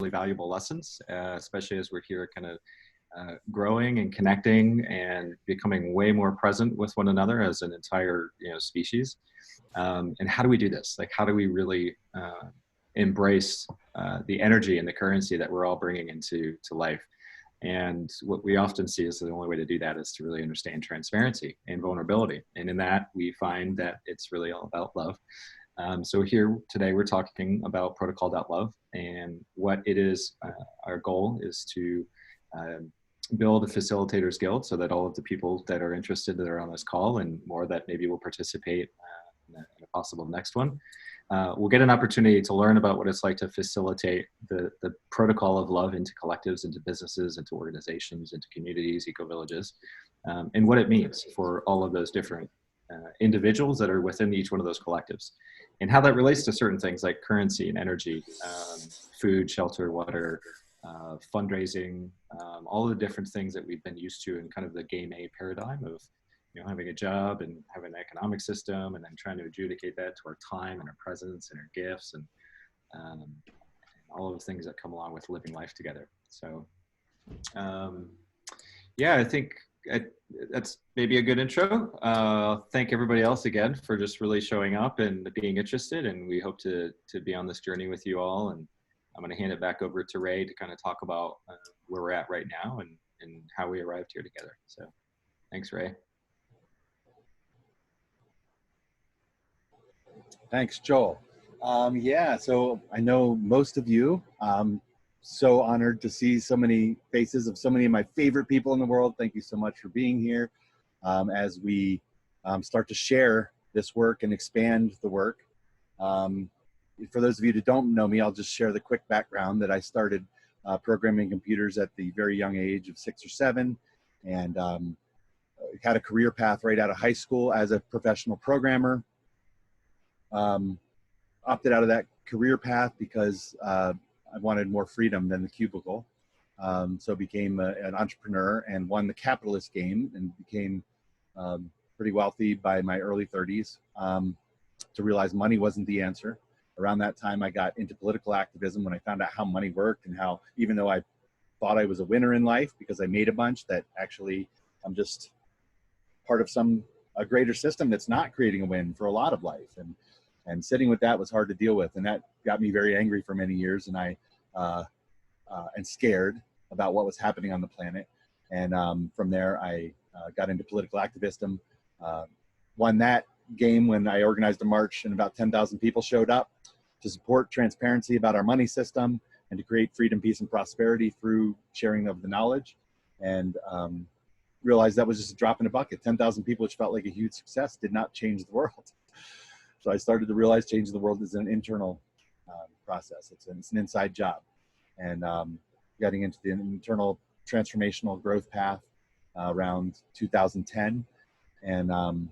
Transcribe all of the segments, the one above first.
really valuable lessons, especially as we're here kind of growing and connecting and becoming way more present with one another as an entire species. And how do we do this? Like, how do we really embrace the energy and the currency that we're all bringing into life? And what we often see is the only way to do that is to really understand transparency and vulnerability. And in that, we find that it's really all about love. So here today, we're talking about Protocol.Love, and what it is. Our goal is to build a Facilitators Guild so that all of the people that are interested that are on this call and more that maybe will participate in a possible next one, we'll get an opportunity to learn about what it's like to facilitate the protocol of love into collectives, into businesses, into organizations, into communities, eco-villages, and what it means for all of those different individuals that are within each one of those collectives, and how that relates to certain things like currency and energy, food, shelter, water, fundraising, all the different things that we've been used to in kind of the game A paradigm of having a job and having an economic system, and then trying to adjudicate that to our time and our presence and our gifts and all of the things that come along with living life together. So yeah, I think that's maybe a good intro. Thank everybody else again for just really showing up and being interested, and we hope to be on this journey with you all. And I'm going to hand it back over to Ray to kind of talk about where we're at right now and how we arrived here together. So thanks, Ray. Thanks, Joel. Yeah, so I know most of you. So honored to see so many faces of so many of my favorite people in the world. Thank you so much for being here as we start to share this work and expand the work. For those of you that don't know me, I'll just share the quick background that I started programming computers at the very young age of 6 or 7, and had a career path right out of high school as a professional programmer. Opted out of that career path because I wanted more freedom than the cubicle. So became an entrepreneur and won the capitalist game and became pretty wealthy by my early 30s to realize money wasn't the answer. Around that time, I got into political activism when I found out how money worked and how, even though I thought I was a winner in life because I made a bunch, that actually I'm just part of a greater system that's not creating a win for a lot of life. And sitting with that was hard to deal with, and that got me very angry for many years, and and scared about what was happening on the planet. And from there, I got into political activism, won that game when I organized a march, and about 10,000 people showed up to support transparency about our money system and to create freedom, peace, and prosperity through sharing of the knowledge. And realized that was just a drop in a bucket. 10,000 people, which felt like a huge success, did not change the world. So I started to realize changing the world is an internal process. It's an inside job. And getting into the internal transformational growth path around 2010. And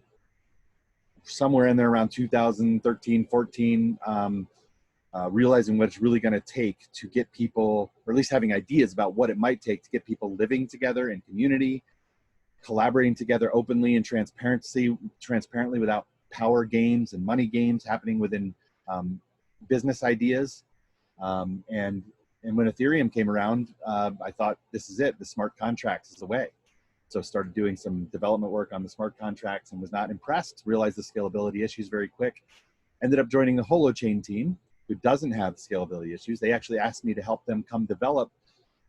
somewhere in there around 2013, 14, realizing what it's really going to take to get people, or at least having ideas about what it might take to get people living together in community, collaborating together openly and transparently without power games and money games happening within business ideas. And when Ethereum came around, I thought, this is it. The smart contracts is the way. So started doing some development work on the smart contracts and was not impressed, realized the scalability issues very quick. Ended up joining the Holochain team, who doesn't have scalability issues. They actually asked me to help them come develop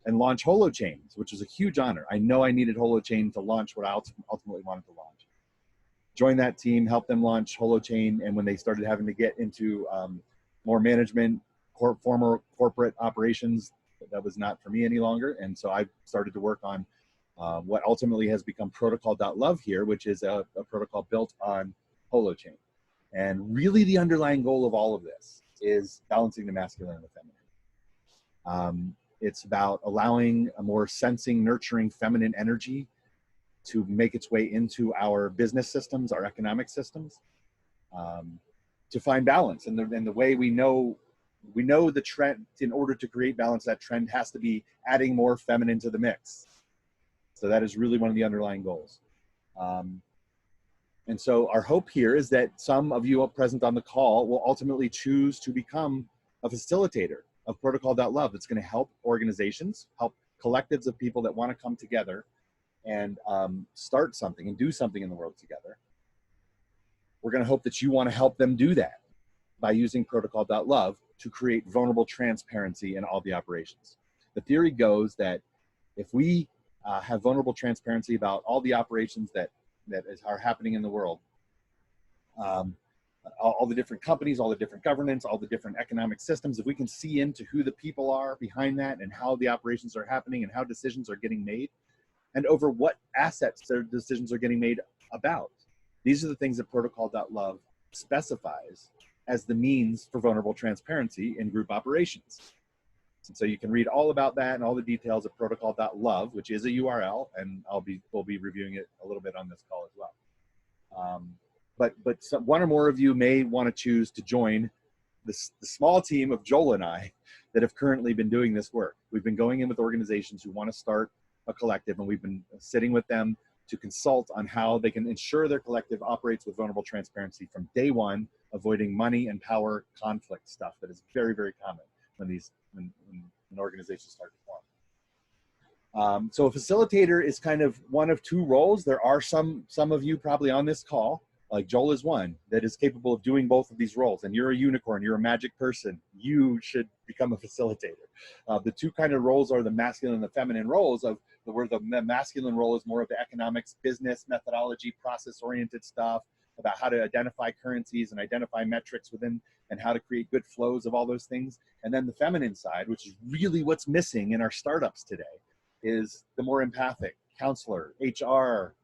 and launch Holochains, which was a huge honor. I know I needed Holochain to launch what I ultimately wanted to launch. Joined that team, helped them launch Holochain, and when they started having to get into more management, former corporate operations, that was not for me any longer. And so I started to work on what ultimately has become Protocol.Love here, which is a protocol built on Holochain. And really the underlying goal of all of this is balancing the masculine and the feminine. It's about allowing a more sensing, nurturing feminine energy to make its way into our business systems, our economic systems, to find balance. And the way we know the trend, in order to create balance, that trend has to be adding more feminine to the mix. So that is really one of the underlying goals. And so our hope here is that some of you present on the call will ultimately choose to become a facilitator, of Protocol.Love that's going to help organizations, help collectives of people that want to come together and start something and do something in the world together. We're going to hope that you want to help them do that by using Protocol.Love to create vulnerable transparency in all the operations. The theory goes that if we have vulnerable transparency about all the operations that are happening in the world, all the different companies, all the different governance, all the different economic systems, if we can see into who the people are behind that and how the operations are happening and how decisions are getting made and over what assets their decisions are getting made about. These are the things that Protocol.Love specifies as the means for vulnerable transparency in group operations. And so you can read all about that and all the details at Protocol.Love, which is a URL, and we'll be reviewing it a little bit on this call as well. But one or more of you may want to choose to join the small team of Joel and I that have currently been doing this work. We've been going in with organizations who want to start a collective, and we've been sitting with them to consult on how they can ensure their collective operates with vulnerable transparency from day one, avoiding money and power conflict stuff that is very, very common when organizations start to form. So a facilitator is kind of one of two roles. There are some of you probably on this call, like Joel is one, that is capable of doing both of these roles. And you're a unicorn, you're a magic person. You should become a facilitator. The two kind of roles are the masculine and the feminine roles of where the masculine role is more of the economics, business, methodology, process-oriented stuff about how to identify currencies and identify metrics within and how to create good flows of all those things. And then the feminine side, which is really what's missing in our startups today, is the more empathic counselor, HR,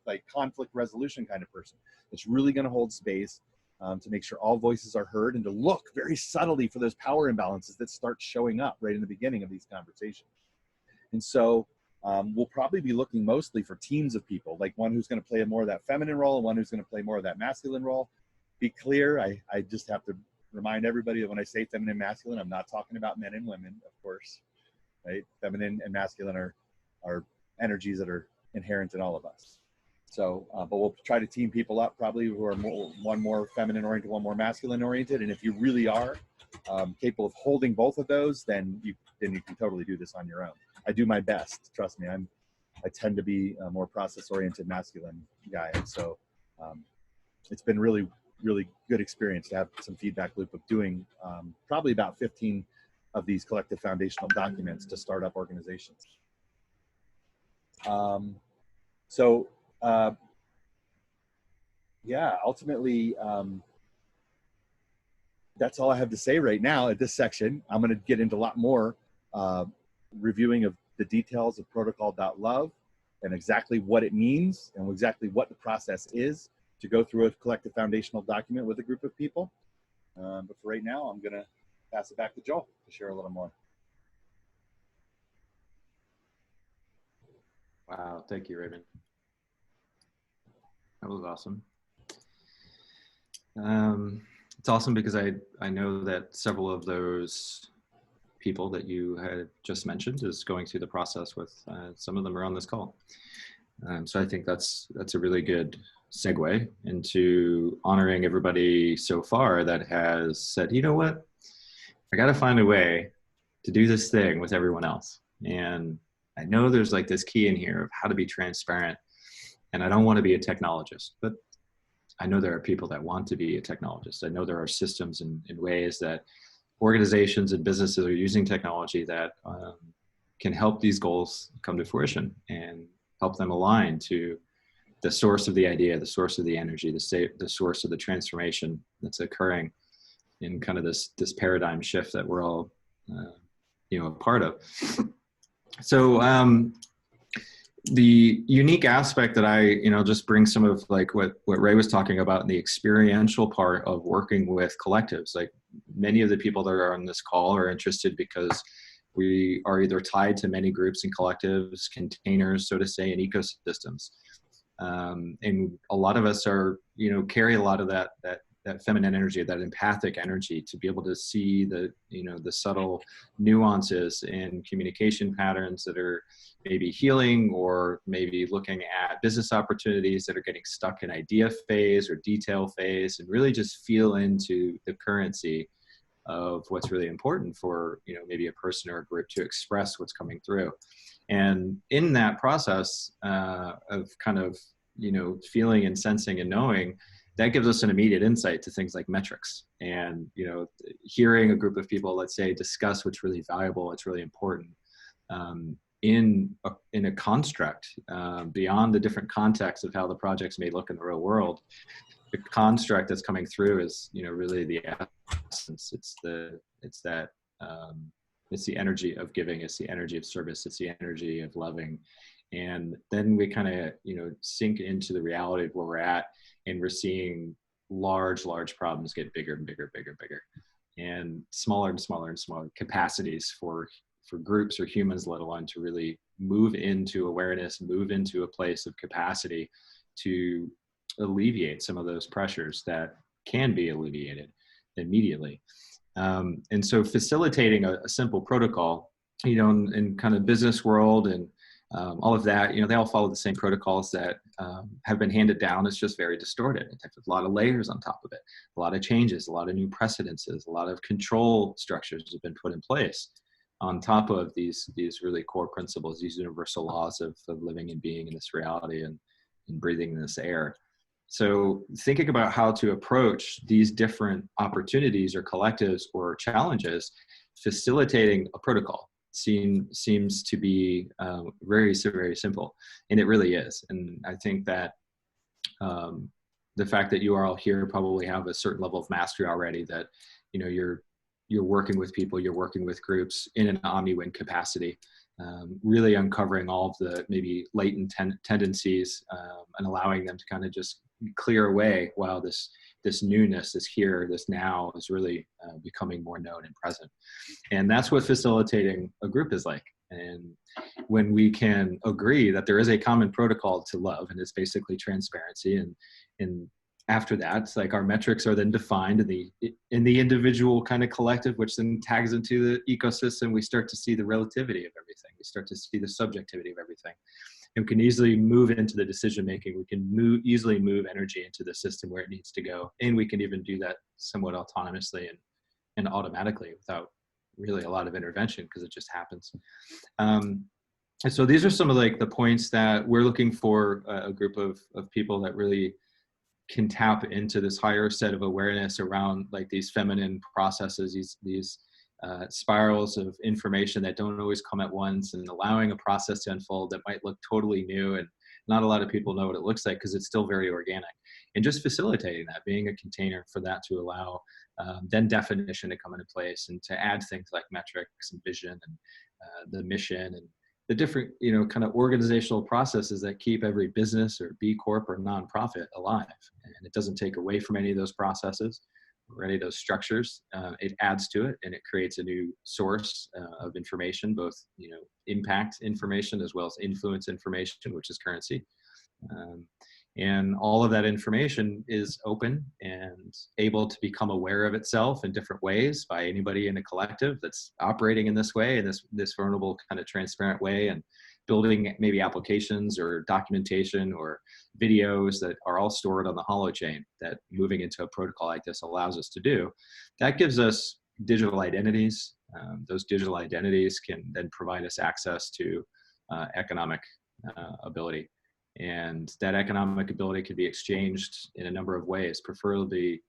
like conflict resolution kind of person. It's really going to hold space to make sure all voices are heard and to look very subtly for those power imbalances that start showing up right in the beginning of these conversations. And so we'll probably be looking mostly for teams of people, like one who's going to play more of that feminine role and one who's going to play more of that masculine role. Be clear, I just have to remind everybody that when I say feminine and masculine, I'm not talking about men and women, of course, right? Feminine and masculine are energies that are inherent in all of us. So, but we'll try to team people up probably who are one more feminine oriented, one more masculine oriented. And if you really are capable of holding both of those, then you can totally do this on your own. I do my best, trust me. I tend to be a more process oriented masculine guy. And so it's been really, really good experience to have some feedback loop of doing probably about 15 of these collective foundational documents to start up organizations. Yeah, ultimately, that's all I have to say right now at this section. I'm going to get into a lot more reviewing of the details of Protocol.Love and exactly what it means and exactly what the process is to go through a collective foundational document with a group of people. But for right now, I'm going to pass it back to Joel to share a little more. Wow, thank you, Raymond. That was awesome. It's awesome because I know that several of those people that you had just mentioned is going through the process with, some of them are on this call. So I think that's a really good segue into honoring everybody so far that has said, you know what, I got to find a way to do this thing with everyone else. And I know there's like this key in here of how to be transparent. And I don't want to be a technologist, but I know there are people that want to be a technologist. I know there are systems and ways that organizations and businesses are using technology that can help these goals come to fruition and help them align to the source of the idea, the source of the energy, the source of the transformation that's occurring in kind of this paradigm shift that we're all, a part of. So the unique aspect that I, just bring some of like what Ray was talking about in the experiential part of working with collectives. Like many of the people that are on this call are interested because we are either tied to many groups and collectives, containers, so to say, and ecosystems. And a lot of us are, carry a lot of that feminine energy, that empathic energy to be able to see the subtle nuances in communication patterns that are maybe healing or maybe looking at business opportunities that are getting stuck in idea phase or detail phase and really just feel into the currency of what's really important for, maybe a person or a group to express what's coming through. And in that process of kind of, feeling and sensing and knowing, that gives us an immediate insight to things like metrics. And, hearing a group of people, let's say, discuss what's really valuable, what's really important, in a construct, beyond the different contexts of how the projects may look in the real world. The construct that's coming through is, really the essence. It's the energy of giving. It's the energy of service. It's the energy of loving. And then we kind of, sink into the reality of where we're at, and we're seeing large problems get bigger and bigger, and smaller and smaller and smaller capacities for groups or humans, let alone to really move into awareness, move into a place of capacity to alleviate some of those pressures that can be alleviated immediately. And so facilitating a simple protocol, in kind of business world and all of that, they all follow the same protocols that have been handed down. It's just very distorted. It has a lot of layers on top of it, a lot of changes, a lot of new precedences, a lot of control structures have been put in place on top of these really core principles, these universal laws of living and being in this reality and breathing in this air. So thinking about how to approach these different opportunities or collectives or challenges, facilitating a protocol seems to be very, very simple, and it really is. And I think that the fact that you are all here probably have a certain level of mastery already, that you're working with people, you're working with groups in an omni-win capacity, really uncovering all of the maybe latent tendencies, and allowing them to kind of just clear away while this newness, this here, this now is really becoming more known and present. And that's what facilitating a group is like. And when we can agree that there is a common protocol to love, and it's basically transparency, and after that, it's like our metrics are then defined in the individual kind of collective, which then tags into the ecosystem. We start to see the relativity of everything. We start to see the subjectivity of everything. And we can easily move into the decision making. We can easily move energy into the system where it needs to go. And we can even do that somewhat autonomously and automatically without really a lot of intervention, because it just happens. And so these are some of like the points that we're looking for a group of people that really can tap into this higher set of awareness around like these feminine processes, these spirals of information that don't always come at once, and allowing a process to unfold that might look totally new and not a lot of people know what it looks like because it's still very organic. And just facilitating that, being a container for that to allow then definition to come into place, and to add things like metrics and vision and the mission and the different, kind of organizational processes that keep every business or B Corp or nonprofit alive. And it doesn't take away from any of those processes or any of those structures. It adds to it, and it creates a new source of information, both, impact information as well as influence information, which is currency. And all of that information is open and able to become aware of itself in different ways by anybody in a collective that's operating in this way, in this vulnerable kind of transparent way, and building maybe applications or documentation or videos that are all stored on the holochain that moving into a protocol like this allows us to do. That gives us digital identities. Those digital identities can then provide us access to economic ability. And that economic ability could be exchanged in a number of ways, preferably,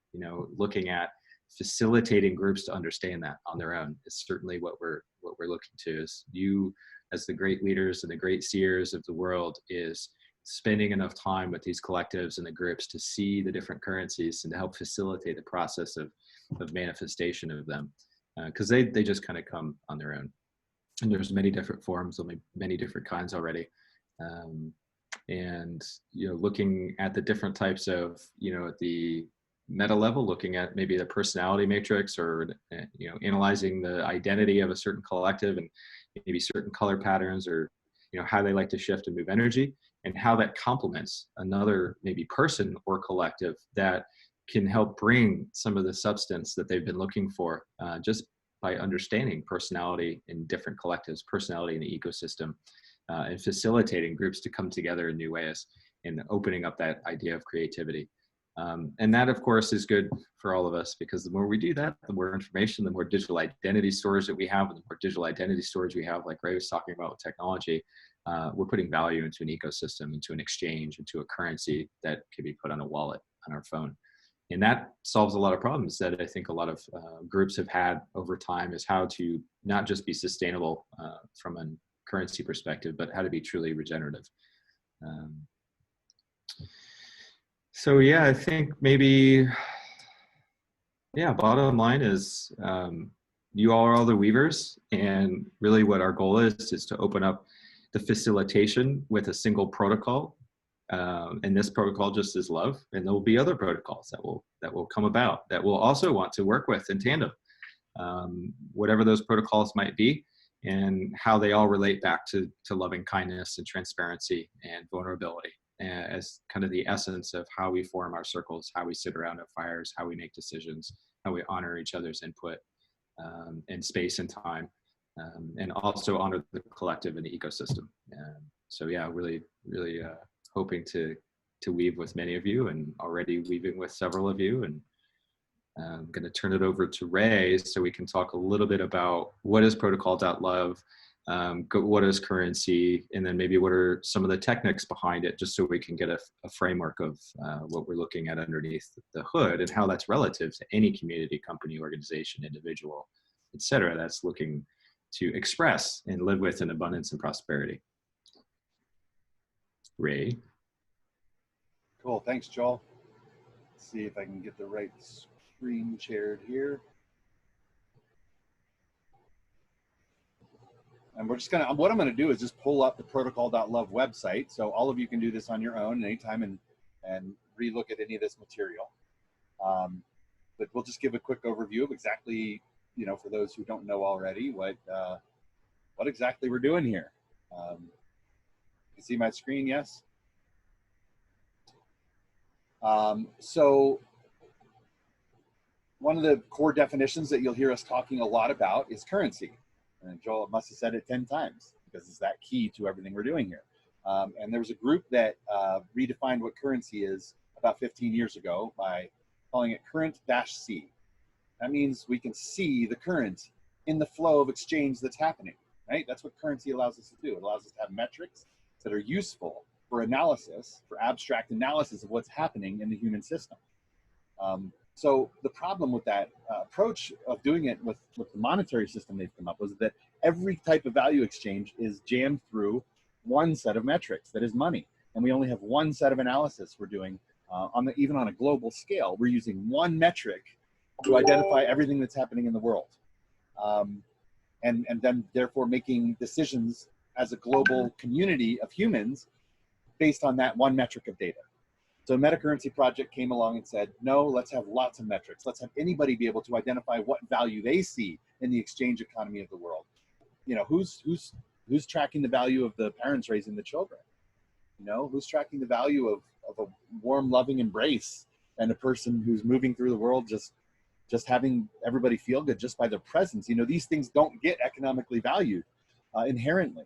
looking at facilitating groups to understand that on their own is certainly what we're looking to. Is you, as the great leaders and the great seers of the world, is spending enough time with these collectives and the groups to see the different currencies and to help facilitate the process of manifestation of them, because they just kind of come on their own. And there's many different forms, many different kinds already. And looking at the different types of, at the meta level, looking at maybe the personality matrix, or analyzing the identity of a certain collective and maybe certain color patterns, or how they like to shift and move energy, and how that complements another maybe person or collective that can help bring some of the substance that they've been looking for, just by understanding personality in different collectives, personality in the ecosystem. And facilitating groups to come together in new ways, and opening up that idea of creativity. And that, of course, is good for all of us, because the more we do that, the more information, the more digital identity storage that we have, and the more digital identity storage we have, like Ray was talking about with technology, we're putting value into an ecosystem, into an exchange, into a currency that can be put on a wallet on our phone. And that solves a lot of problems that I think a lot of groups have had over time, is how to not just be sustainable from a currency perspective, but how to be truly regenerative. So yeah, I think maybe, yeah, bottom line is you all are all the weavers, and really what our goal is to open up the facilitation with a single protocol. And this protocol just is love, and there will be other protocols that will come about that will also want to work with in tandem, whatever those protocols might be, and how they all relate back to loving kindness and transparency and vulnerability as kind of the essence of how we form our circles, how we sit around our fires, how we make decisions, how we honor each other's input in space and time, and also honor the collective and the ecosystem. So yeah, really hoping to weave with many of you, and already weaving with several of you. And I'm going to turn it over to Ray so we can talk a little bit about what is Protocol.Love, what is currency, and then maybe what are some of the techniques behind it, just so we can get a framework of what we're looking at underneath the hood, and how that's relative to any community, company, organization, individual, etc., that's looking to express and live with in abundance and prosperity. Ray. Cool, thanks, Joel. Let's see if I can get the right screen shared here. And we're just gonna, what I'm gonna do is just pull up the Protocol.Love website, so all of you can do this on your own anytime and relook at any of this material. But we'll just give a quick overview of exactly, you know, for those who don't know already, what exactly we're doing here. You see my screen, yes? So one of the core definitions that you'll hear us talking a lot about is currency. And Joel must have said it 10 times, because it's that key to everything we're doing here. And there was a group that redefined what currency is about 15 years ago by calling it current-C. That means we can see the current in the flow of exchange that's happening, right? That's what currency allows us to do. It allows us to have metrics that are useful for analysis, for abstract analysis of what's happening in the human system. So the problem with that approach of doing it with the monetary system they've come up was that every type of value exchange is jammed through one set of metrics, that is money. And we only have one set of analysis we're doing even on a global scale. We're using one metric to identify everything that's happening in the world. And then therefore making decisions as a global community of humans based on that one metric of data. So a metacurrency project came along and said, no, let's have lots of metrics. Let's have anybody be able to identify what value they see in the exchange economy of the world. You know, who's tracking the value of the parents raising the children? You know, who's tracking the value of a warm, loving embrace, and a person who's moving through the world just having everybody feel good just by their presence. You know, these things don't get economically valued inherently.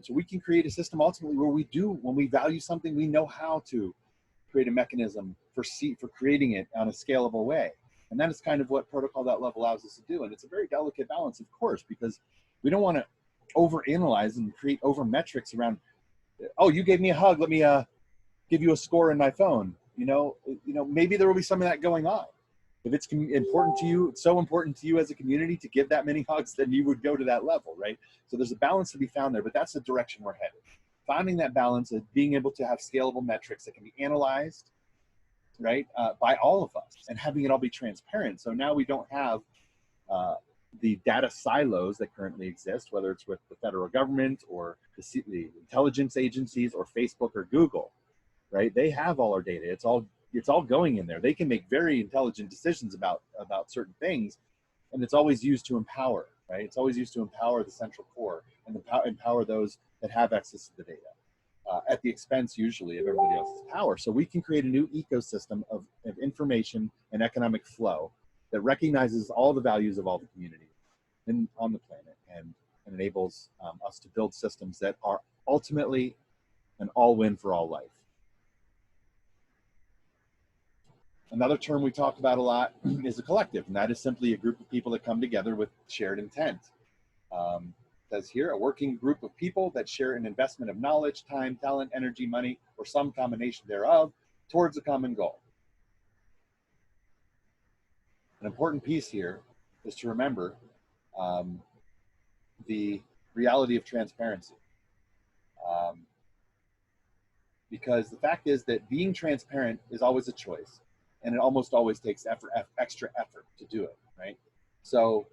So we can create a system ultimately where when we value something, we know how to create a mechanism for creating it on a scalable way. And that is kind of what Protocol.Love allows us to do. And it's a very delicate balance, of course, because we don't want to overanalyze and create over metrics around, oh, you gave me a hug, let me give you a score in my phone. You know, maybe there will be some of that going on. If it's important to you, it's so important to you as a community to give that many hugs, then you would go to that level, right? So there's a balance to be found there, but that's the direction we're headed. Finding that balance of being able to have scalable metrics that can be analyzed, right, by all of us, and having it all be transparent. So now we don't have the data silos that currently exist, whether it's with the federal government or the intelligence agencies or Facebook or Google, right? They have all our data. It's all going in there. They can make very intelligent decisions about certain things, and it's always used to empower, right? It's always used to empower the central core and empower those that have access to the data at the expense usually of everybody else's power. So we can create a new ecosystem of information and economic flow that recognizes all the values of all the communities on the planet and enables us to build systems that are ultimately an all-win for all life. Another term we talk about a lot is a collective, and that is simply a group of people that come together with shared intent. Says here, a working group of people that share an investment of knowledge, time, talent, energy, money, or some combination thereof towards a common goal. An important piece here is to remember the reality of transparency. Because the fact is that being transparent is always a choice, and it almost always takes extra effort to do it, right? So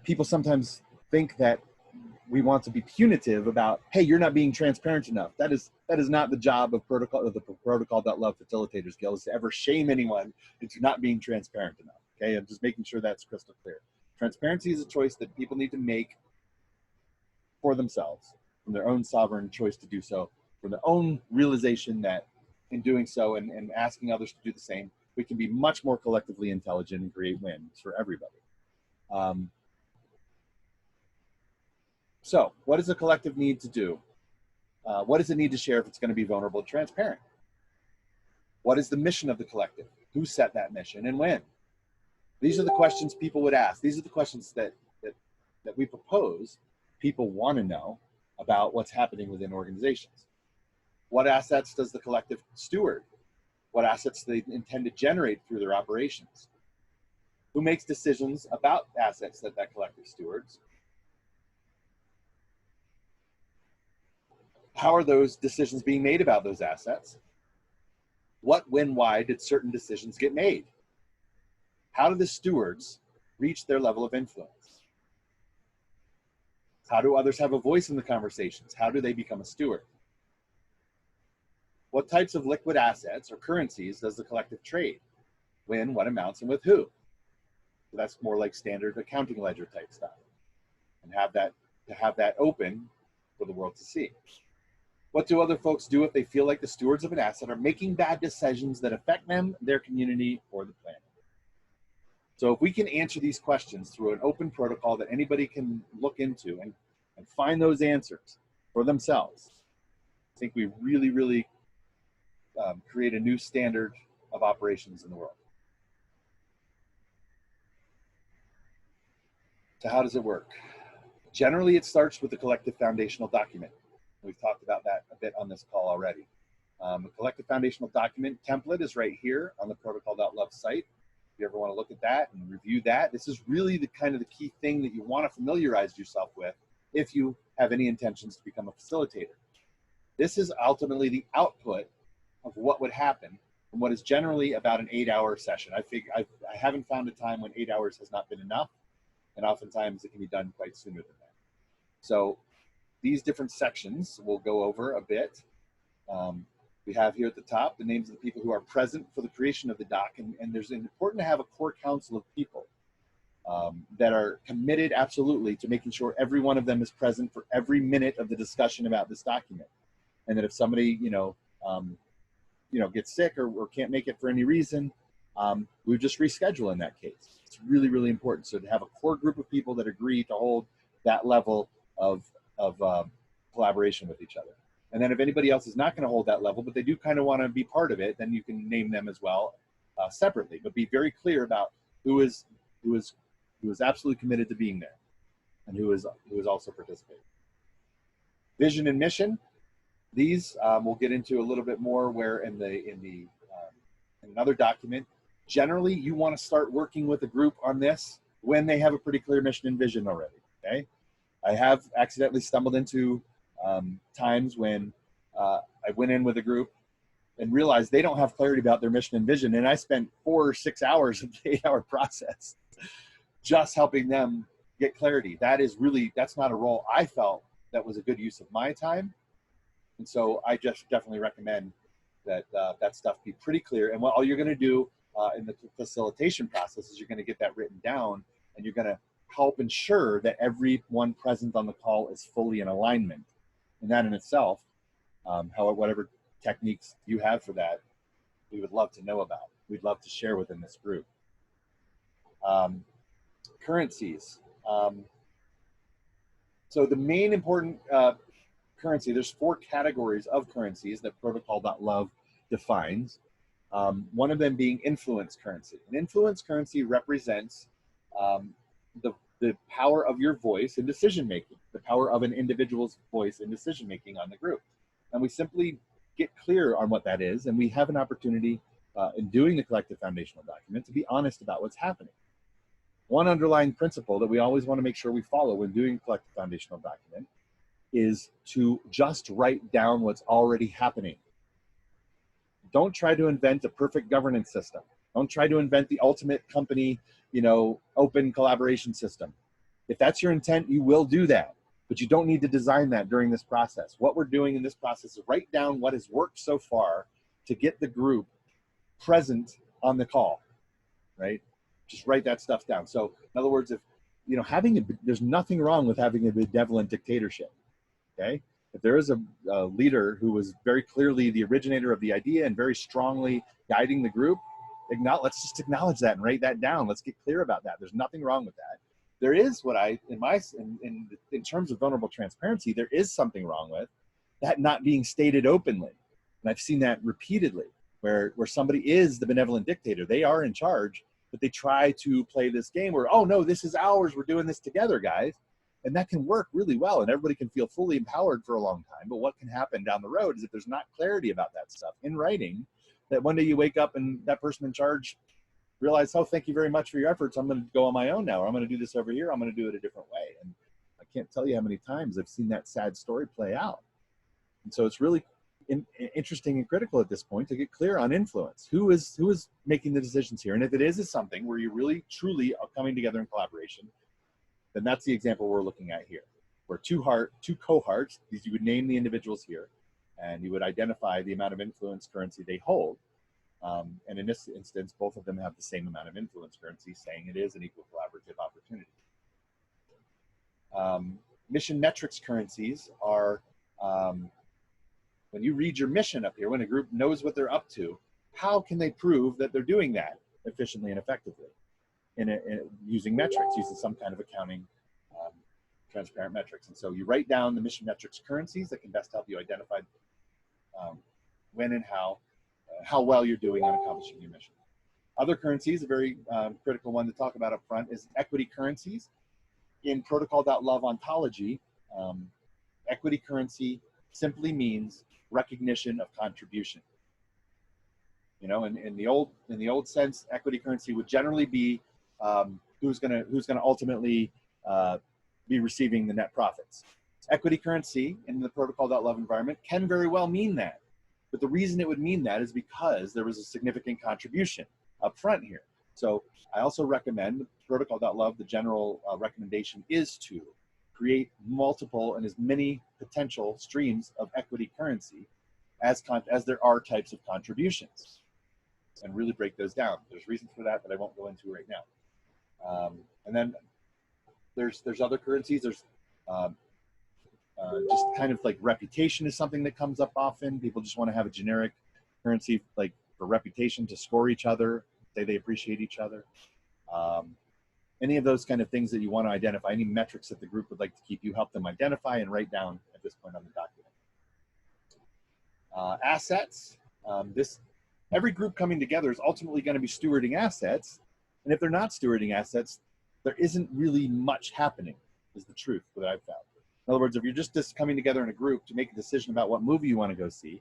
people sometimes think that we want to be punitive about, hey, you're not being transparent enough. That is not the job of the Protocol.Love Facilitators Guild, is to ever shame anyone into not being transparent enough. Okay, I'm just making sure that's crystal clear. Transparency is a choice that people need to make for themselves, from their own sovereign choice to do so, from their own realization that in doing so and asking others to do the same, we can be much more collectively intelligent and create wins for everybody. So what does a collective need to do? What does it need to share if it's going to be vulnerable and transparent? What is the mission of the collective? Who set that mission and when? These are the questions people would ask. These are the questions that we propose people want to know about what's happening within organizations. What assets does the collective steward? What assets do they intend to generate through their operations? Who makes decisions about assets that collective stewards? How are those decisions being made about those assets? What, when, why did certain decisions get made? How do the stewards reach their level of influence? How do others have a voice in the conversations? How do they become a steward? What types of liquid assets or currencies does the collective trade? When, what amounts, and with who? So that's more like standard accounting ledger type stuff. And have that open for the world to see. What do other folks do if they feel like the stewards of an asset are making bad decisions that affect them, their community, or the planet? So if we can answer these questions through an open protocol that anybody can look into and find those answers for themselves, I think we really, really create a new standard of operations in the world. So how does it work? Generally, it starts with the collective foundational document. We've talked about that a bit on this call already. A collective foundational document template is right here on the Protocol.Love site. If you ever want to look at that and review that, this is really the kind of the key thing that you want to familiarize yourself with if you have any intentions to become a facilitator. This is ultimately the output of what would happen from what is generally about an 8-hour session. I haven't found a time when 8 hours has not been enough, and oftentimes it can be done quite sooner than that. So these different sections we'll go over a bit. We have here at the top the names of the people who are present for the creation of the doc, and there's important to have a core council of people that are committed absolutely to making sure every one of them is present for every minute of the discussion about this document. And that if somebody gets sick or can't make it for any reason, we just reschedule in that case. It's really, really important. So to have a core group of people that agree to hold that level of collaboration with each other. And then if anybody else is not going to hold that level, but they do kind of want to be part of it, then you can name them as well separately. But be very clear about who is absolutely committed to being there, and who is also participating. Vision and mission. These we'll get into a little bit more. Where in another document, generally you want to start working with a group on this when they have a pretty clear mission and vision already. Okay, I have accidentally stumbled into times when I went in with a group and realized they don't have clarity about their mission and vision, and I spent 4 or 6 hours of the 8-hour process just helping them get clarity. That's not a role I felt that was a good use of my time. And so I just definitely recommend that that stuff be pretty clear. And what all you're going to do in the facilitation process is you're going to get that written down, and you're going to help ensure that everyone present on the call is fully in alignment. And that in itself, whatever techniques you have for that, we would love to know about. We'd love to share within this group. Currencies. So the main important currency, there's 4 categories of currencies that Protocol.Love defines, one of them being influence currency. An influence currency represents the power of your voice in decision making, the power of an individual's voice in decision making on the group. And we simply get clear on what that is, and we have an opportunity in doing the collective foundational document to be honest about what's happening. One underlying principle that we always want to make sure we follow when doing collective foundational document is to just write down what's already happening. Don't try to invent a perfect governance system. Don't try to invent the ultimate company, open collaboration system. If that's your intent, you will do that, but you don't need to design that during this process. What we're doing in this process is write down what has worked so far to get the group present on the call, right? Just write that stuff down. So in other words, if, there's nothing wrong with having a benevolent dictatorship, okay? If there is a leader who was very clearly the originator of the idea and very strongly guiding the group, let's just acknowledge that and write that down. Let's get clear about that. There's nothing wrong with that. There is in terms of vulnerable transparency, there is something wrong with that not being stated openly. And I've seen that repeatedly where somebody is the benevolent dictator. They are in charge, but they try to play this game where, oh no, this is ours. We're doing this together, guys. And that can work really well, and everybody can feel fully empowered for a long time. But what can happen down the road is if there's not clarity about that stuff in writing, that one day you wake up and that person in charge realizes, oh, thank you very much for your efforts. I'm going to go on my own now, or I'm going to do this over here. I'm going to do it a different way. And I can't tell you how many times I've seen that sad story play out. And so it's really interesting and critical at this point to get clear on influence. Who is making the decisions here? And if it is something where you really, truly are coming together in collaboration, then that's the example we're looking at here, where two cohorts, these you would name the individuals here, and you would identify the amount of influence currency they hold. And in this instance, both of them have the same amount of influence currency, saying it is an equal collaborative opportunity. Mission metrics currencies are, when you read your mission up here, when a group knows what they're up to, how can they prove that they're doing that efficiently and effectively? Using metrics, using some kind of accounting, transparent metrics. And so you write down the mission metrics currencies that can best help you identify when and how well you're doing on accomplishing your mission. Other currencies, a very critical one to talk about up front, is equity currencies. In Protocol.Love ontology, equity currency simply means recognition of contribution. In the old sense, equity currency would generally be who's gonna ultimately be receiving the net profits. Equity currency in the Protocol.Love environment can very well mean that, but the reason it would mean that is because there was a significant contribution up front here. So I also recommend Protocol.Love. The general recommendation is to create multiple and as many potential streams of equity currency as there are types of contributions, and really break those down. There's reasons for that I won't go into right now. And then there's other currencies. There's just kind of like reputation is something that comes up often. People just want to have a generic currency like for reputation to score each other, say they appreciate each other. Any of those kind of things that you want to identify, any metrics that the group would like to keep, you help them identify and write down at this point on the document. Assets. Every group coming together is ultimately going to be stewarding assets. And if they're not stewarding assets, there isn't really much happening, is the truth that I've found. In other words, if you're just coming together in a group to make a decision about what movie you want to go see,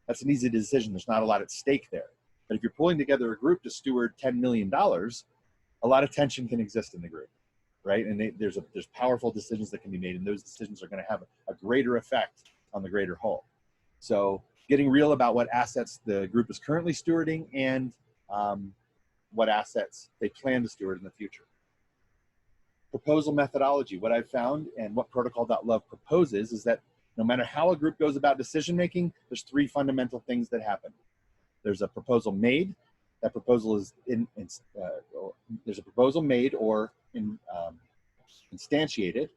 that's an easy decision. There's not a lot at stake there. But if you're pulling together a group to steward $10 million, a lot of tension can exist in the group, right? And there's powerful decisions that can be made, and those decisions are going to have a greater effect on the greater whole. So getting real about what assets the group is currently stewarding and what assets they plan to steward in the future. Proposal methodology. What I've found and what Protocol.Love proposes is that no matter how a group goes about decision making, there's three fundamental things that happen. There's a proposal made. That proposal is there's a proposal made or instantiated.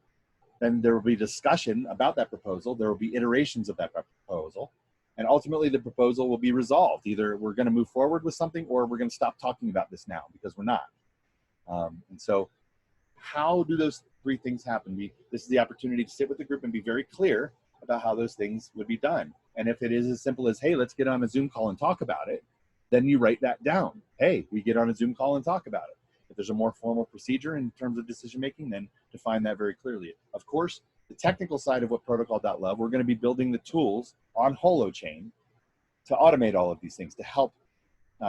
Then there will be discussion about that proposal. There will be iterations of that proposal. And ultimately, the proposal will be resolved. Either we're going to move forward with something or we're going to stop talking about this now because we're not. And so how do those three things happen? This is the opportunity to sit with the group and be very clear about how those things would be done. And if it is as simple as, hey, let's get on a Zoom call and talk about it, then you write that down. Hey, we get on a Zoom call and talk about it. If there's a more formal procedure in terms of decision making, then define that very clearly. Of course, the technical side of what Protocol.Love, we're going to be building the tools on Holochain to automate all of these things, to help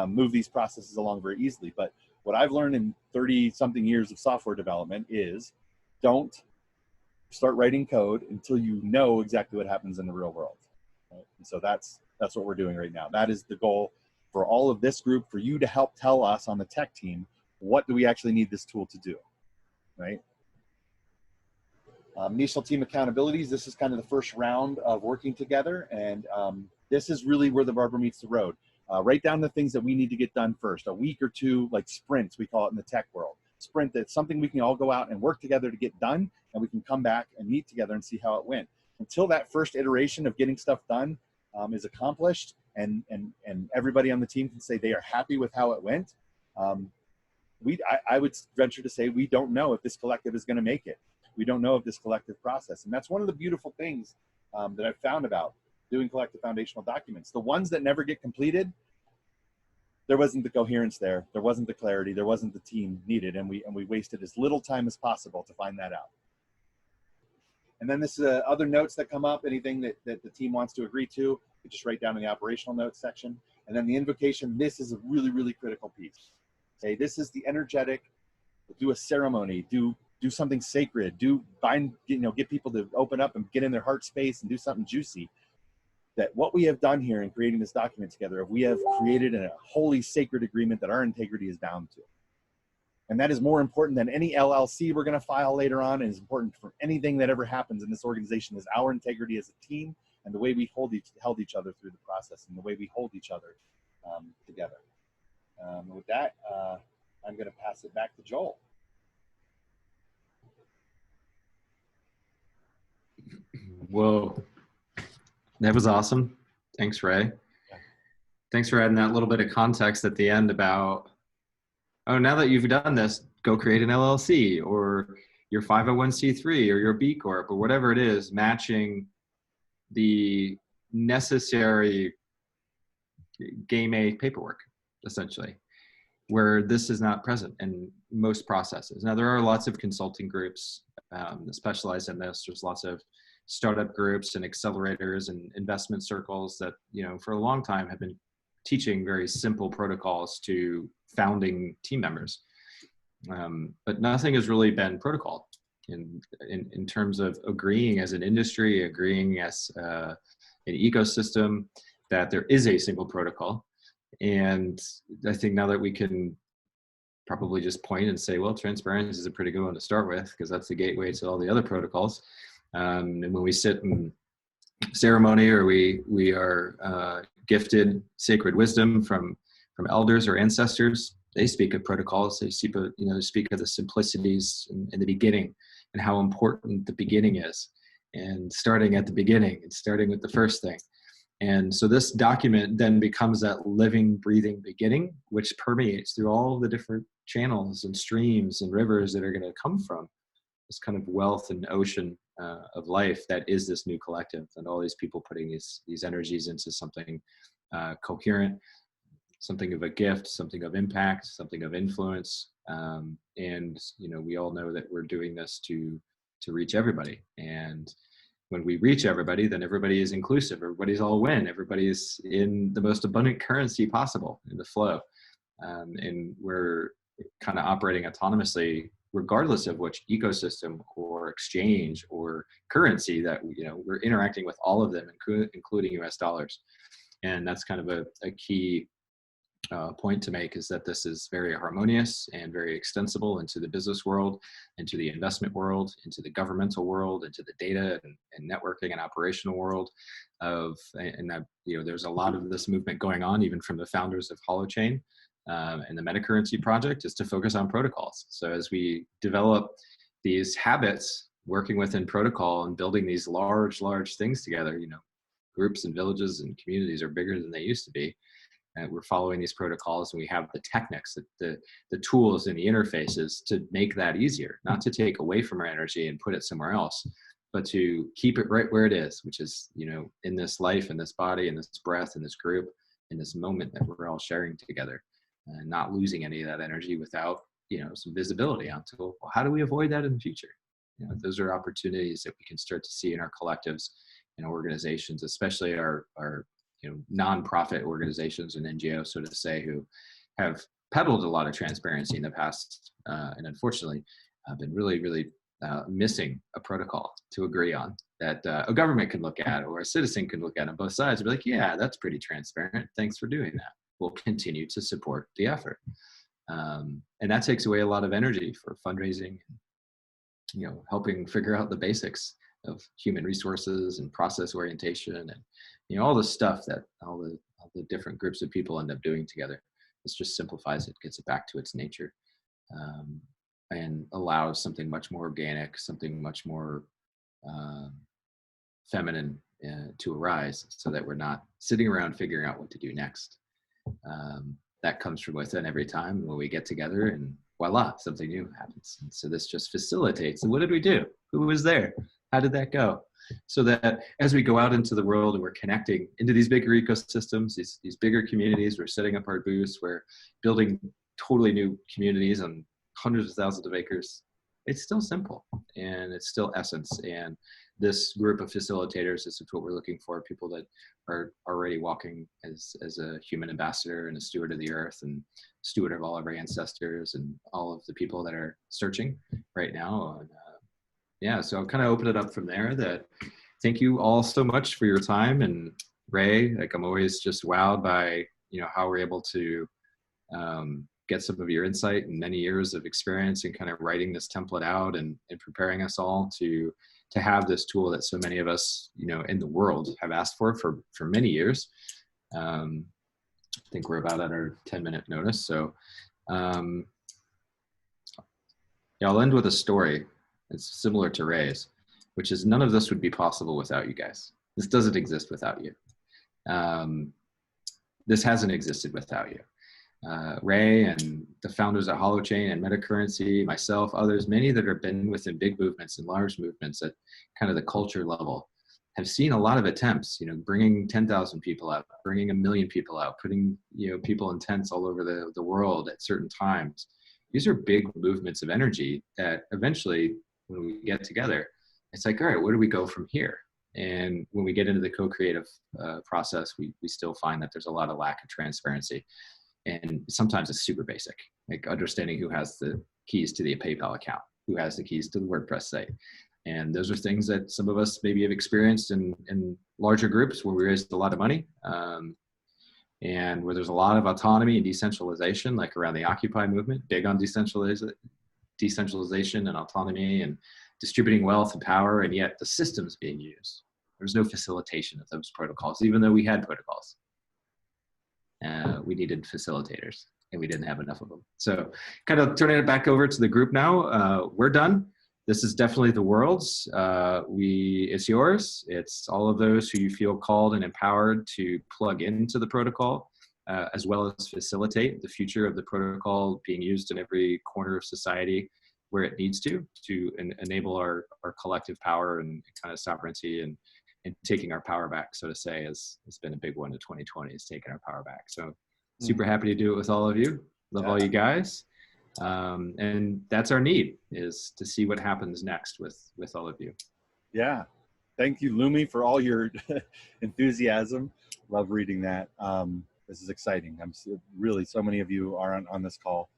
move these processes along very easily. But what I've learned in 30-something years of software development is don't start writing code until you know exactly what happens in the real world. Right? And so that's what we're doing right now. That is the goal for all of this group, for you to help tell us on the tech team, what do we actually need this tool to do, right? Initial team accountabilities, this is kind of the first round of working together, and this is really where the rubber meets the road. Write down the things that we need to get done first, a week or two, like sprints, we call it in the tech world. Sprint, that's something we can all go out and work together to get done, and we can come back and meet together and see how it went. Until that first iteration of getting stuff done is accomplished, and everybody on the team can say they are happy with how it went, I would venture to say we don't know if this collective is going to make it. We don't know of this collective process. And that's one of the beautiful things that I've found about doing collective foundational documents. The ones that never get completed, there wasn't the coherence there. There wasn't the clarity. There wasn't the team needed. And we wasted as little time as possible to find that out. And then this is other notes that come up, anything that the team wants to agree to, you just write down in the operational notes section. And then the invocation, this is a really, really critical piece. Okay, this is the energetic, do a ceremony, do something sacred, get people to open up and get in their heart space and do something juicy. That what we have done here in creating this document together, we have created a holy sacred agreement that our integrity is bound to. And that is more important than any LLC we're going to file later on, and is important for anything that ever happens in this organization, is our integrity as a team and the way we held each other through the process and the way we hold each other together. With that, I'm going to pass it back to Joel. Whoa, that was awesome. Thanks, Ray. Yeah. Thanks for adding that little bit of context at the end about, oh, now that you've done this, go create an LLC or your 501c3 or your B Corp or whatever it is, matching the necessary game A paperwork, essentially, where this is not present in most processes. Now, there are lots of consulting groups that specialize in this. There's lots of startup groups and accelerators and investment circles that, for a long time have been teaching very simple protocols to founding team members. But nothing has really been protocol in terms of agreeing as an industry, agreeing as an ecosystem that there is a single protocol. And I think now that we can probably just point and say, well, transparency is a pretty good one to start with, because that's the gateway to all the other protocols. And when we sit in ceremony, or we are gifted sacred wisdom from elders or ancestors, they speak of protocols. They speak of, speak of the simplicities in the beginning and how important the beginning is, and starting at the beginning and starting with the first thing. And so this document then becomes that living, breathing beginning, which permeates through all the different channels and streams and rivers that are going to come from this kind of wealth and ocean of life that is this new collective, and all these people putting these energies into something coherent, something of a gift, something of impact, something of influence. And we all know that we're doing this to reach everybody. And when we reach everybody, then everybody is inclusive. Everybody's all win. Everybody's in the most abundant currency possible in the flow. And we're kind of operating autonomously, regardless of which ecosystem or exchange or currency that, we're interacting with all of them, including US dollars. And that's kind of a key point to make, is that this is very harmonious and very extensible into the business world, into the investment world, into the governmental world, into the data and networking and operational world and that, there's a lot of this movement going on, even from the founders of Holochain and the Metacurrency project, is to focus on protocols. So as we develop these habits working within protocol and building these large things together, groups and villages and communities are bigger than they used to be. And we're following these protocols, and we have the techniques, the tools and the interfaces to make that easier, not to take away from our energy and put it somewhere else, but to keep it right where it is, which is, in this life, in this body, in this breath, in this group, in this moment that we're all sharing together, and not losing any of that energy without, some visibility onto, well, how do we avoid that in the future? Those are opportunities that we can start to see in our collectives and organizations, especially our nonprofit organizations and NGOs, so to say, who have peddled a lot of transparency in the past, and unfortunately been really, really missing a protocol to agree on that a government can look at or a citizen can look at on both sides and be like, yeah, that's pretty transparent. Thanks for doing that. We'll continue to support the effort. And that takes away a lot of energy for fundraising, helping figure out the basics of human resources and process orientation and, all the stuff that all the different groups of people end up doing together. This just simplifies it, gets it back to its nature. And allows something much more organic, something much more feminine to arise, so that we're not sitting around figuring out what to do next. That comes from within every time when we get together, and voila, something new happens. And so this just facilitates. And what did we do? Who was there? How did that go? So that as we go out into the world and we're connecting into these bigger ecosystems, these bigger communities, we're setting up our booths, we're building totally new communities on hundreds of thousands of acres. It's still simple and it's still essence. And this group of facilitators is what we're looking for, people that are already walking as a human ambassador and a steward of the earth and steward of all of our ancestors and all of the people that are searching right now. And, so I'll kind of open it up from there. That thank you all so much for your time. And Ray, like, I'm always just wowed by, how we're able to get some of your insight and many years of experience in kind of writing this template out and preparing us all to have this tool that so many of us, in the world have asked for many years. I think we're about at our 10-minute notice. So I'll end with a story. It's similar to Ray's, which is none of this would be possible without you guys. This doesn't exist without you. This hasn't existed without you. Ray and the founders at HoloChain and MetaCurrency, myself, others, many that have been within big movements and large movements at kind of the culture level, have seen a lot of attempts, bringing 10,000 people out, bringing 1 million people out, putting, people in tents all over the world at certain times. These are big movements of energy that eventually, when we get together, it's like, all right, where do we go from here? And when we get into the co-creative process, we still find that there's a lot of lack of transparency. And sometimes it's super basic, like understanding who has the keys to the PayPal account, who has the keys to the WordPress site. And those are things that some of us maybe have experienced in larger groups where we raised a lot of money, and where there's a lot of autonomy and decentralization, like around the Occupy movement, big on decentralization and autonomy and distributing wealth and power, and yet the systems being used. There's no facilitation of those protocols, even though we had protocols. We needed facilitators, and we didn't have enough of them. So kind of turning it back over to the group now. We're done. This is definitely the world's. It's yours. It's all of those who you feel called and empowered to plug into the protocol, as well as facilitate the future of the protocol being used in every corner of society where it needs to enable our collective power and kind of sovereignty and taking our power back, so to say, has been a big one to 2020, is taking our power back. So super happy to do it with all of you. Love all you guys. And that's our need, is to see what happens next with all of you. Yeah. Thank you, Lumi, for all your enthusiasm. Love reading that. This is exciting. Really, so many of you are on this call.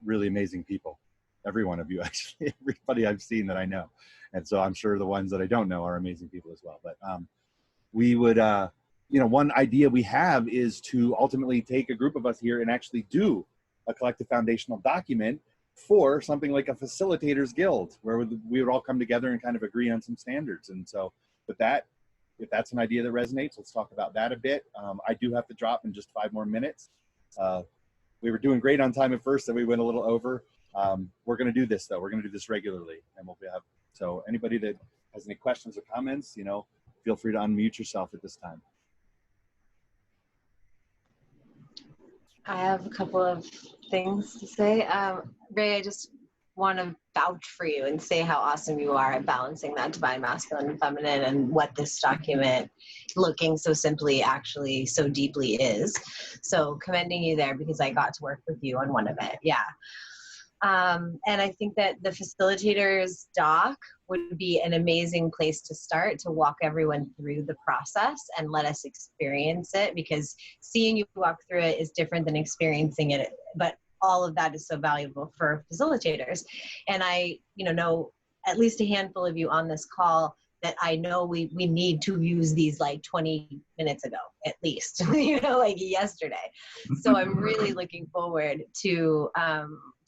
Really amazing people. Every one of you, actually, everybody I've seen that I know. And so I'm sure the ones that I don't know are amazing people as well. But we would, one idea we have is to ultimately take a group of us here and actually do a collective foundational document for something like a facilitators guild, where we would all come together and kind of agree on some standards. And so with that, if that's an idea that resonates, let's talk about that a bit. I do have to drop in just 5 more minutes. We were doing great on time at first, and we went a little over. We're going to do this, though. We're going to do this regularly, and so anybody that has any questions or comments, feel free to unmute yourself at this time. I have a couple of things to say. Ray, I just want to vouch for you and say how awesome you are at balancing that divine masculine and feminine, and what this document, looking so simply, actually so deeply is. So commending you there, because I got to work with you on one of it. Yeah. And I think that the facilitators doc would be an amazing place to start, to walk everyone through the process and let us experience it, because seeing you walk through it is different than experiencing it. But all of that is so valuable for facilitators. And I, know at least a handful of you on this call that I know we need to use these like 20 minutes ago, at least, like yesterday. So I'm really looking forward to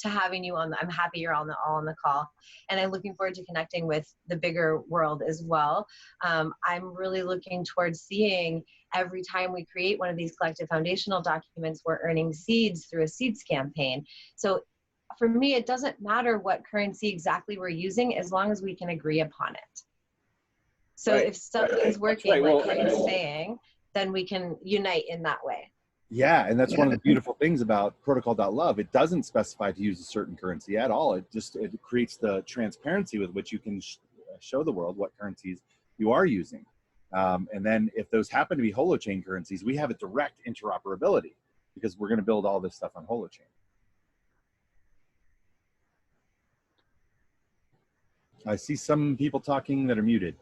having you on. I'm happy you're all on the call, and I'm looking forward to connecting with the bigger world as well. I'm really looking towards seeing, every time we create one of these collective foundational documents, we're earning seeds through a seeds campaign. So for me, it doesn't matter what currency exactly we're using, as long as we can agree upon it. So if something's working, like you're saying, then we can unite in that way. Yeah, and that's one of the beautiful things about Protocol.Love. It doesn't specify to use a certain currency at all. It creates the transparency with which you can show the world what currencies you are using. And then if those happen to be holochain currencies, we have a direct interoperability, because we're going to build all this stuff on holochain. I see some people talking that are muted.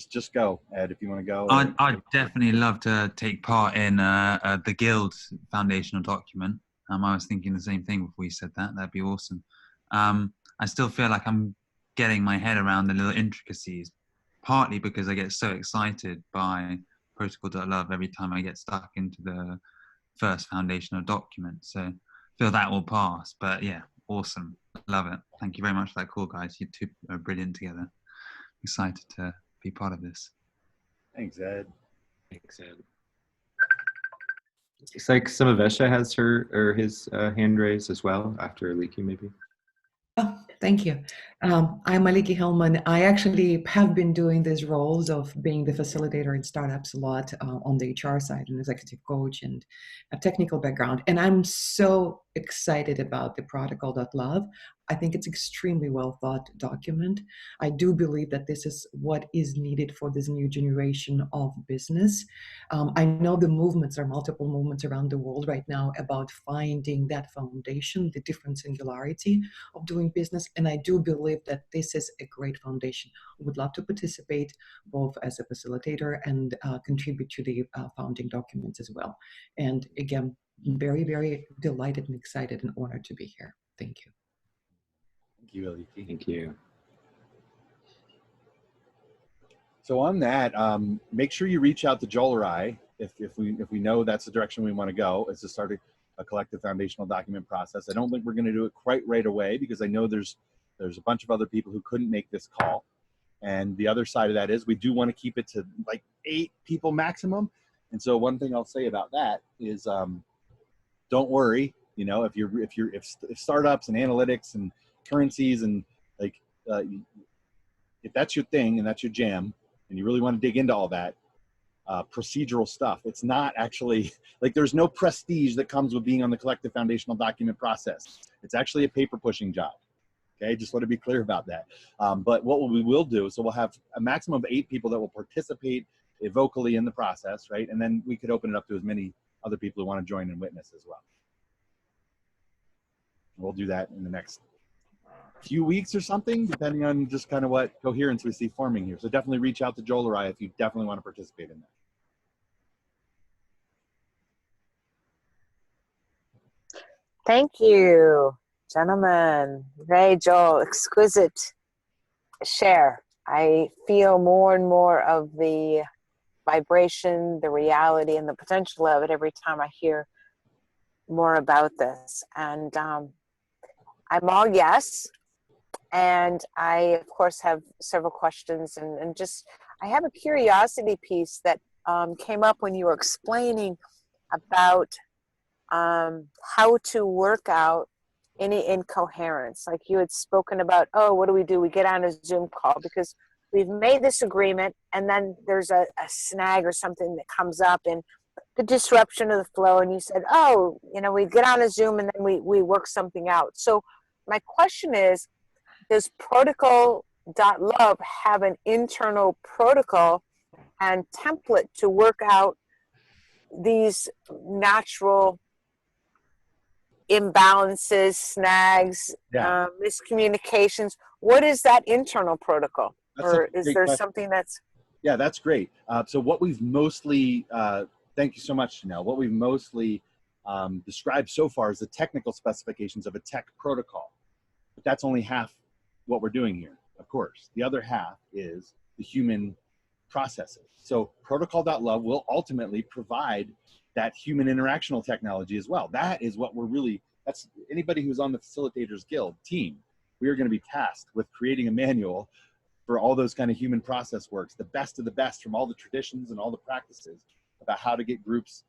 Just go, Ed, if you want to go. I'd definitely love to take part in the Guild foundational document. I was thinking the same thing before you said that. That'd be awesome. I still feel like I'm getting my head around the little intricacies, partly because I get so excited by Protocol.Love every time I get stuck into the first foundational document. So I feel that will pass. But yeah, awesome. Love it. Thank you very much for that call, guys. You two are brilliant together. Excited to be part of this. Thanks, Ed. Thanks, Ed. Looks like Samavesha has his hand raised as well, after Aliki, maybe. Oh, thank you. I'm Aliki Hellman. I actually have been doing these roles of being the facilitator in startups a lot on the HR side, an executive coach and a technical background. And I'm so excited about the Protocol.Love. I think it's extremely well thought document. I do believe that this is what is needed for this new generation of business. I know the movements are multiple movements around the world right now about finding that foundation, the different singularity of doing business. And I do believe that this is a great foundation. I would love to participate both as a facilitator and contribute to the founding documents as well. And again, very, very delighted and excited and honored to be here. Thank you. Thank you, Aliki. Thank you. So on that, make sure you reach out to Joel or I if we know that's the direction we want to go, is to start a collective foundational document process. I don't think we're going to do it quite right away, because I know there's a bunch of other people who couldn't make this call. And the other side of that is we do want to keep it to like 8 people maximum. And so one thing I'll say about that is don't worry, if startups and analytics and currencies and like if that's your thing and that's your jam and you really want to dig into all that procedural stuff, it's not actually like, there's no prestige that comes with being on the collective foundational document process. It's actually a paper pushing job. Okay, just want to be clear about that. But what we will do, so we'll have a maximum of 8 people that will participate vocally in the process, right? And then we could open it up to as many other people who want to join and witness as well. We'll do that in the next few weeks or something, depending on just kind of what coherence we see forming here. So definitely reach out to Joel or I if you definitely want to participate in that. Thank you, gentlemen. Ray, Joel, exquisite share. I feel more and more of the vibration, the reality, and the potential of it every time I hear more about this. And I'm all yes. And I, of course, have several questions and just, I have a curiosity piece that came up when you were explaining about how to work out any incoherence. Like you had spoken about, oh, what do? We get on a Zoom call because we've made this agreement and then there's a snag or something that comes up and the disruption of the flow. And you said, oh, we get on a Zoom and then we work something out. So my question is, does Protocol.Love have an internal protocol and template to work out these natural imbalances, snags, Yeah. miscommunications? What is that internal protocol? That's Or a is great there question. something that's... Yeah, that's great. So what we've mostly, thank you so much, Janelle. What we've mostly described so far is the technical specifications of a tech protocol. But that's only half what we're doing here, of course. The other half is the human processes. So Protocol.Love will ultimately provide that human interactional technology as well. That is what we're really, that's anybody who's on the Facilitators Guild team. We are going to be tasked with creating a manual for all those kind of human process works, the best of the best from all the traditions and all the practices about how to get groups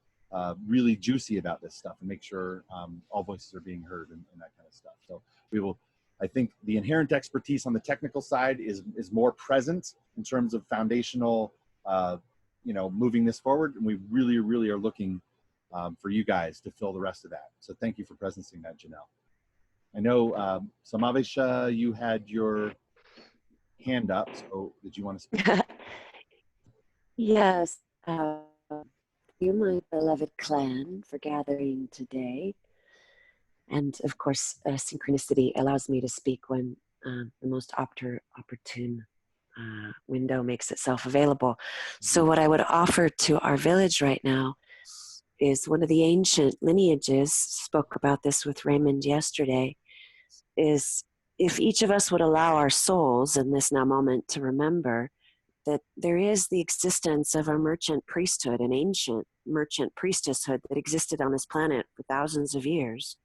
really juicy about this stuff and make sure all voices are being heard and that kind of stuff. So we will, I think the inherent expertise on the technical side is more present in terms of foundational, moving this forward. And we really, really are looking for you guys to fill the rest of that. So thank you for presencing that, Janelle. I know, Samavesh, you had your hand up, so did you want to speak? Yes. You, my beloved clan, for gathering today. And of course, synchronicity allows me to speak when the most opportune window makes itself available. So what I would offer to our village right now is one of the ancient lineages, spoke about this with Raymond yesterday, is if each of us would allow our souls in this now moment to remember that there is the existence of a merchant priesthood, an ancient merchant priestesshood that existed on this planet for thousands of years.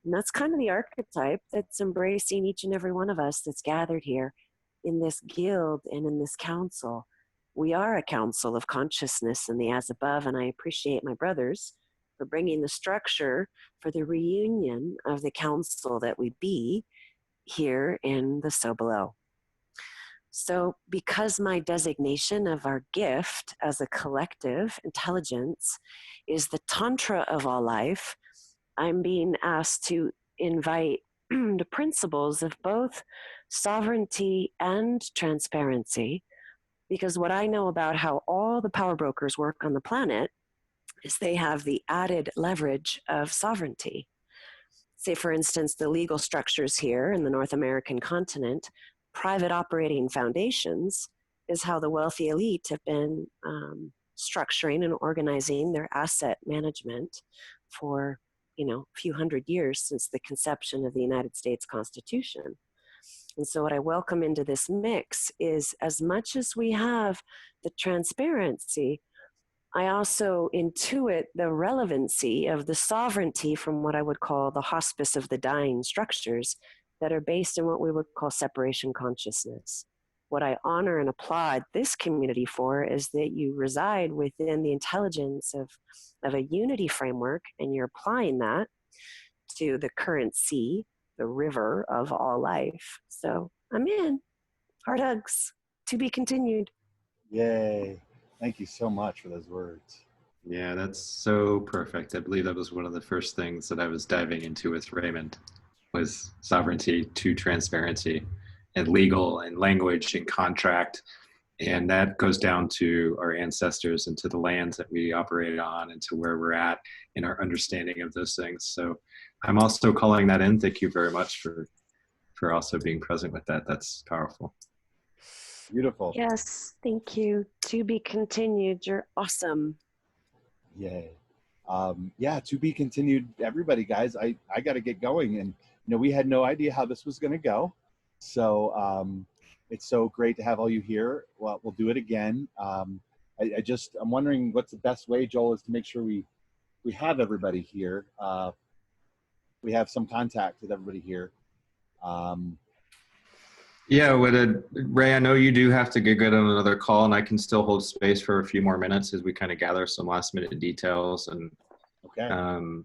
And that's kind of the archetype that's embracing each and every one of us that's gathered here in this guild and in this council. We are a council of consciousness in the as above, and I appreciate my brothers for bringing the structure for the reunion of the council that we be here in the so below. So because my designation of our gift as a collective intelligence is the tantra of all life, I'm being asked to invite the principles of both sovereignty and transparency, because what I know about how all the power brokers work on the planet is they have the added leverage of sovereignty. Say, for instance, the legal structures here in the North American continent, private operating foundations is how the wealthy elite have been structuring and organizing their asset management for, a few hundred years since the conception of the United States Constitution. And so what I welcome into this mix is, as much as we have the transparency, I also intuit the relevancy of the sovereignty from what I would call the hospice of the dying structures that are based in what we would call separation consciousness. What I honor and applaud this community for is that you reside within the intelligence of a unity framework, and you're applying that to the current sea, the river of all life. So I'm in. Heart hugs. To be continued. Yay. Thank you so much for those words. Yeah, that's so perfect. I believe that was one of the first things that I was diving into with Raymond, was sovereignty to transparency and legal and language and contract. And that goes down to our ancestors and to the lands that we operate on and to where we're at in our understanding of those things. So I'm also calling that in. Thank you very much for also being present with that. That's powerful. Beautiful. Yes, thank you. To be continued. You're awesome. Yay. Yeah, to be continued, everybody, guys. I got to get going. And, we had no idea how this was going to go. So it's so great to have all you here. Well, we'll do it again. I'm wondering what's the best way, Joel, is to make sure we have everybody here. We have some contact with everybody here. Yeah, Ray, I know you do have to get on another call, and I can still hold space for a few more minutes as we kind of gather some last minute details. And okay.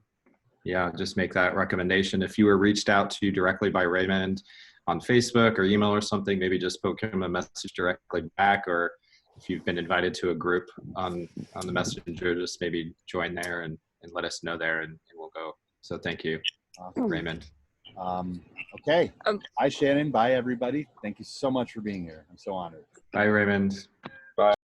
Yeah, just make that recommendation. If you were reached out to directly by Raymond on Facebook or email or something, maybe just poke him a message directly back, or if you've been invited to a group on the messenger, just maybe join there and let us know there, and we'll go. So thank you, Raymond. Okay. Bye, Shannon. Bye, everybody. Thank you so much for being here. I'm so honored. Bye, Raymond.